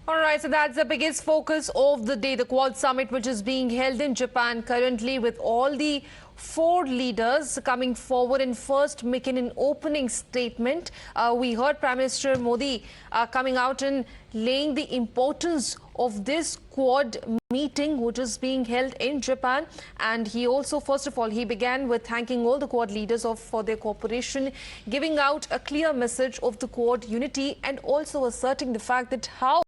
All right, so that's the biggest focus of the day, the Quad Summit, which is being held in Japan currently, with all the four leaders coming forward and first making an opening statement. We heard Prime Minister Modi coming out and laying the importance of this Quad meeting, which is being held in Japan. And he also, first of all, he began with thanking all the Quad leaders for their cooperation, giving out a clear message of the Quad unity and also asserting the fact that how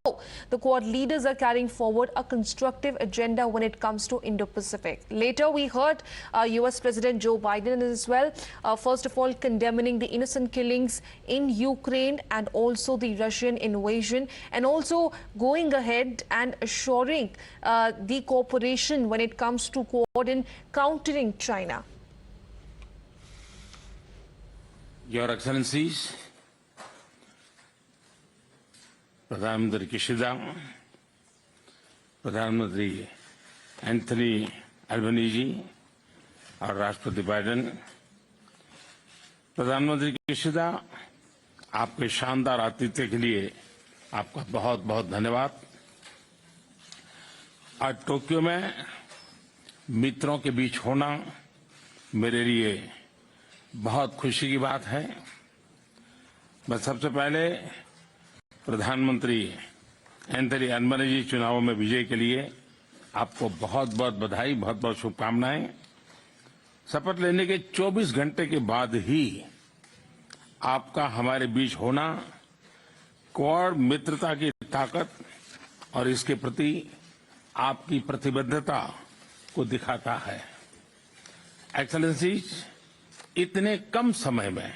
the Quad leaders are carrying forward a constructive agenda when it comes to Indo-Pacific. Later, we heard US President Joe Biden as well, first of all, condemning the innocent killings in Ukraine and also the Russian invasion, and also going ahead and assuring the cooperation when it comes to Quad in countering China. Your Excellencies, Pradhan Mantri Kishida, Pradhan Mantri Anthony Albanese और राष्ट्रपति Biden, प्रधानमंत्री Kishida, आपके शानदार आतिथ्य के लिए आपका बहुत बहुत धन्यवाद। आज टोक्यो में मित्रों के बीच होना मेरे लिए बहुत खुशी की बात है। मैं सबसे पहले प्रधानमंत्री एंथनी अल्बनीज़ी चुनावों में विजय के लिए आपको बहुत बहुत बधाई, बहुत बहुत शुभकामनाएं। शपथ लेने के 24 घंटे के बाद ही आपका हमारे बीच होना क्वाड मित्रता की ताकत और इसके प्रति आपकी प्रतिबद्धता को दिखाता है। एक्सेलेंसीज, इतने कम समय में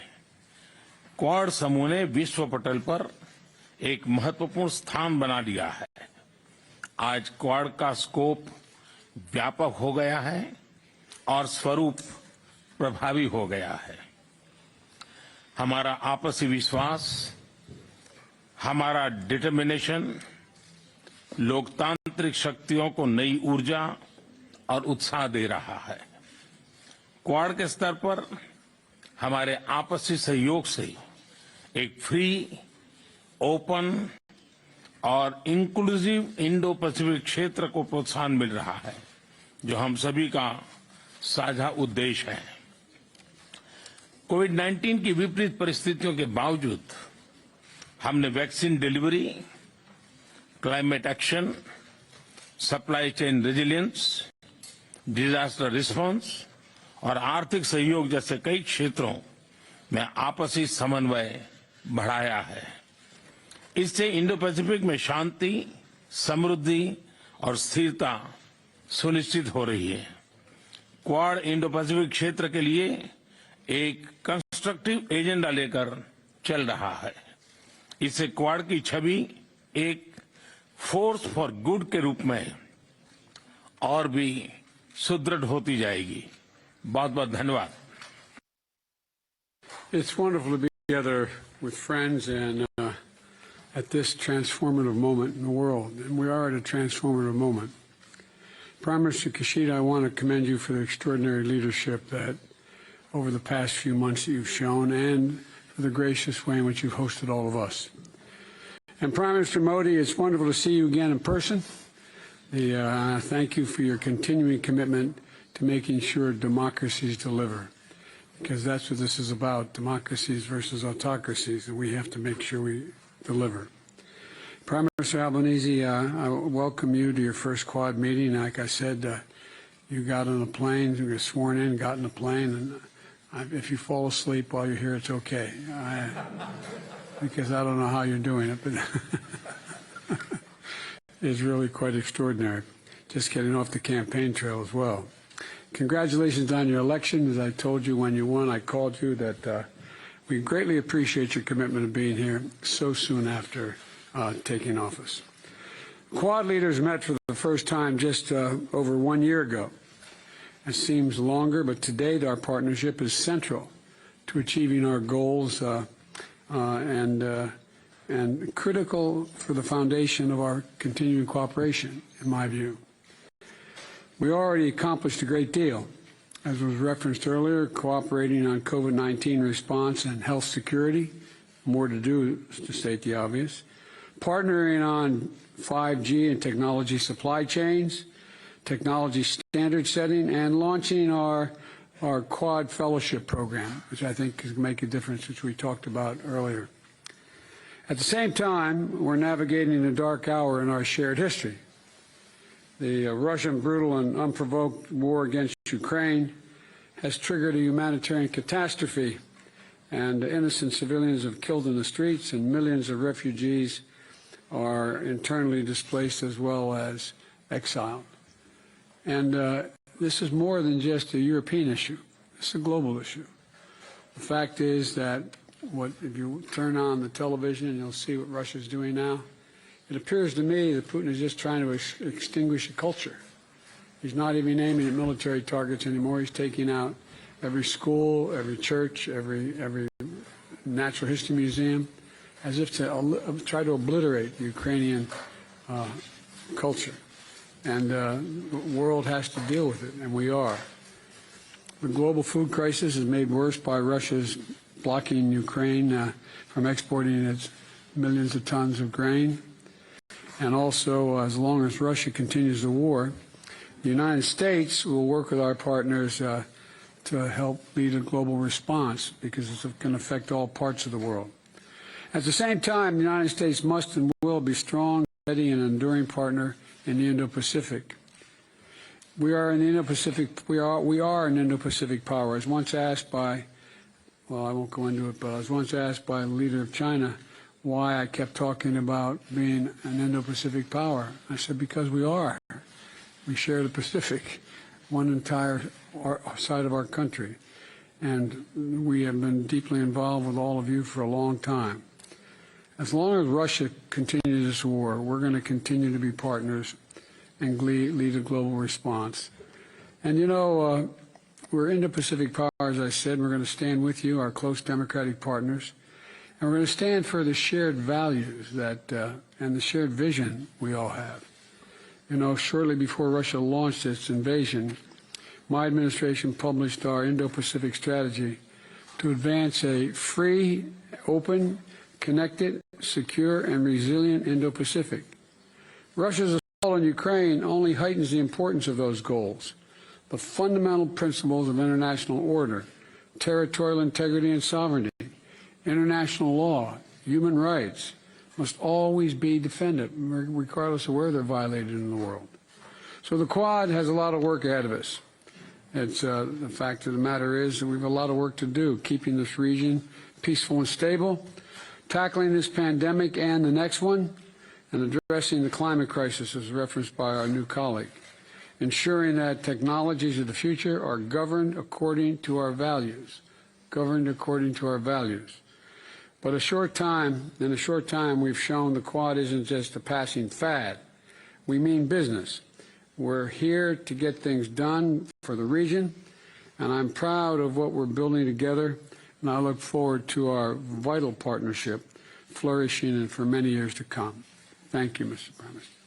क्वाड समूह ने विश्व पटल पर एक महत्वपूर्ण स्थान बना लिया है। आज क्वाड का स्कोप व्यापक हो गया है और स्वरूप प्रभावी हो गया है। हमारा आपसी विश्वास, हमारा डिटर्मिनेशन लोकतांत्रिक शक्तियों को नई ऊर्जा और उत्साह दे रहा है। क्वाड के स्तर पर हमारे आपसी सहयोग से एक फ्री, ओपन और इंक्लूसिव इंडो पैसिफिक क्षेत्र को प्रोत्साहन मिल रहा है, जो हम सभी का साझा उद्देश्य है। कोविड-19 की विपरीत परिस्थितियों के बावजूद हमने vaccine delivery, climate action, supply chain resilience, disaster response और आर्थिक सहयोग जैसे कई क्षेत्रों में आपसी समन्वय बढ़ाया है। इससे इंडो पैसिफिक में शांति, समृद्धि और स्थिरता सुनिश्चित हो रही है। क्वाड इंडो पैसिफिक क्षेत्र के लिए एक कंस्ट्रक्टिव एजेंडा लेकर चल रहा है। इससे क्वाड की छवि एक फोर्स फॉर गुड के रूप में और भी सुदृढ़ होती जाएगी। बहुत बहुत धन्यवाद। It's wonderful to be together with friends and at this transformative moment in the world, and we are at a transformative moment. Prime Minister Kishida, I want to commend you for the extraordinary leadership that over the past few months that you've shown and for the gracious way in which you've hosted all of us. And Prime Minister Modi, it's wonderful to see you again in person. Thank you for your continuing commitment to making sure democracies deliver, because that's what this is about, democracies versus autocracies, and we have to make sure we deliver. Prime Minister Albanese, I welcome you to your first Quad meeting. Like I said, you got on a plane, you were sworn in, got on a plane, and if you fall asleep while you're here, it's okay. Because I don't know how you're doing it, but it's really quite extraordinary. Just getting off the campaign trail as well. Congratulations on your election. As I told you when you won, I called you that we greatly appreciate your commitment of being here so soon after taking office. Quad leaders met for the first time just over 1 year ago. It seems longer, but to date our partnership is central to achieving our goals and critical for the foundation of our continuing cooperation, in my view. We already accomplished a great deal, as was referenced earlier, cooperating on COVID-19 response and health security. More to do, to state the obvious. partnering on 5G and technology supply chains, technology standard setting, and launching our Quad Fellowship program, which I think can make a difference, which we talked about earlier. At the same time, we're navigating a dark hour in our shared history. The Russian brutal and unprovoked war against Ukraine has triggered a humanitarian catastrophe, and innocent civilians have killed in the streets, and millions of refugees are internally displaced as well as exiled. And this is more than just a European issue. It's a global issue. The fact is that if you turn on the television and you'll see what Russia's doing now, it appears to me that Putin is just trying to extinguish a culture. He's not even aiming at military targets anymore. He's taking out every school, every church, every natural history museum, as if to try to obliterate the Ukrainian culture. And the world has to deal with it, and we are. The global food crisis is made worse by Russia's blocking Ukraine from exporting its millions of tons of grain. And also, as long as Russia continues the war, the United States will work with our partners to help lead a global response, because it's going to affect all parts of the world. At the same time, the United States must and will be strong, steady, and enduring partner in the Indo-Pacific. We are in the Indo-Pacific. We are an Indo-Pacific power. I was once asked by, well, I won't go into it, but I was once asked by the leader of China why I kept talking about being an Indo-Pacific power. I said, because we are. We share the Pacific, one entire side of our country. And we have been deeply involved with all of you for a long time. As long as Russia continues this war, we're going to continue to be partners and lead a global response. And you know, we're Indo-Pacific power, as I said. We're going to stand with you, our close democratic partners. And we're going to stand for the shared values and the shared vision we all have. You know, shortly before Russia launched its invasion, my administration published our Indo-Pacific strategy to advance a free, open, connected, secure, and resilient Indo-Pacific. Russia's assault on Ukraine only heightens the importance of those goals. The fundamental principles of international order, territorial integrity and sovereignty, international law, human rights, must always be defended, regardless of where they're violated in the world. So the Quad has a lot of work ahead of us. It's the fact of the matter is that we have a lot of work to do, keeping this region peaceful and stable, tackling this pandemic and the next one, and addressing the climate crisis as referenced by our new colleague, ensuring that technologies of the future are governed according to our values, But in a short time, we've shown the Quad isn't just a passing fad. We mean business. We're here to get things done for the region, and I'm proud of what we're building together, and I look forward to our vital partnership flourishing for many years to come. Thank you, Mr. Prime Minister.